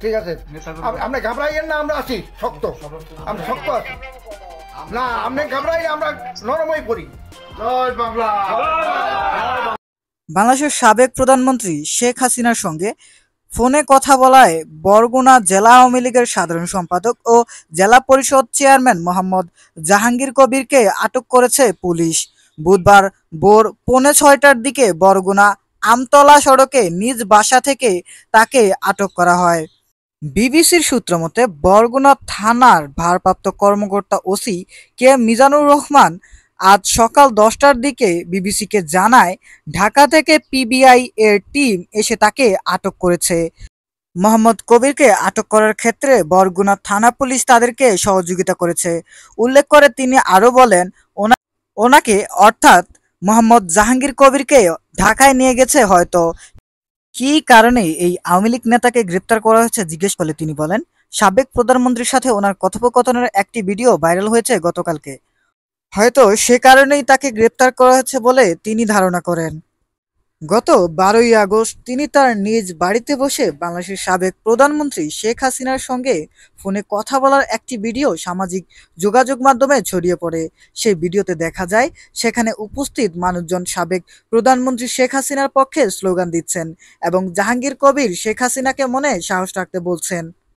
ঠিক আছে, আপনি ঘাবড়াইয়েন না, আমরা আছি শক্ত, আমরা শক্ত আছি না, আপনি ঘাবড়াইলে আমরা নরমই করি। জয় বাংলা। বাংলাদেশের সাবেক প্রধানমন্ত্রী শেখ হাসিনার সঙ্গে ফোনে কথা বলায় বরগুনা জেলা আওয়ামী লীগের সাধারণ সম্পাদক ও জেলা পরিষদ চেয়ারম্যান মোহাম্মদ জাহাঙ্গীর কবিরকে আটক করেছে পুলিশ। বুধবার ভোর 5:45টার দিকে বরগুনা আমতলা সড়কে নিজ বাসা থেকে তাকে আটক করা হয়। বিবিসির সূত্রমতে বরগুনা থানার ভারপ্রাপ্ত কর্মকর্তা ওসি কে মিজানুর রহমান আজ সকাল 10টার দিকে বিবিসিকে জানায়, ঢাকা থেকে পিবিআই এর টিম এসে তাকে আটক করেছে। মোহাম্মদ কবিরকে আটক করার ক্ষেত্রে বরগুনা থানা পুলিশ তাদেরকে সহযোগিতা করেছে উল্লেখ করে তিনি আরও বলেন, ওনাকে অর্থাৎ মোহাম্মদ জাহাঙ্গীর কবিরকে ঢাকায় নিয়ে গেছে হয়তো। কী কারণে এই আওয়ামী লীগ নেতাকে গ্রেপ্তার করা হয়েছে জিজ্ঞেস করলে তিনি বলেন, সাবেক প্রধানমন্ত্রীর সাথে ওনার কথোপকথনের একটি ভিডিও ভাইরাল হয়েছে গতকালকে, হয়তো সে কারণেই তাকে গ্রেপ্তার করা হয়েছে বলে তিনি ধারণা করেন। গত 12ই আগস্ট তিনি তার নিজ বাড়িতে বসে বাংলাদেশের সাবেক প্রধানমন্ত্রী শেখ হাসিনার সঙ্গে ফোনে কথা বলার একটি ভিডিও সামাজিক যোগাযোগ মাধ্যমে ছড়িয়ে পড়ে। সেই ভিডিওতে দেখা যায় সেখানে উপস্থিত মানুষজন সাবেক প্রধানমন্ত্রী শেখ হাসিনার পক্ষে স্লোগান দিচ্ছেন এবং জাহাঙ্গীর কবির শেখ হাসিনাকে মনে সাহস রাখতে বলছেন।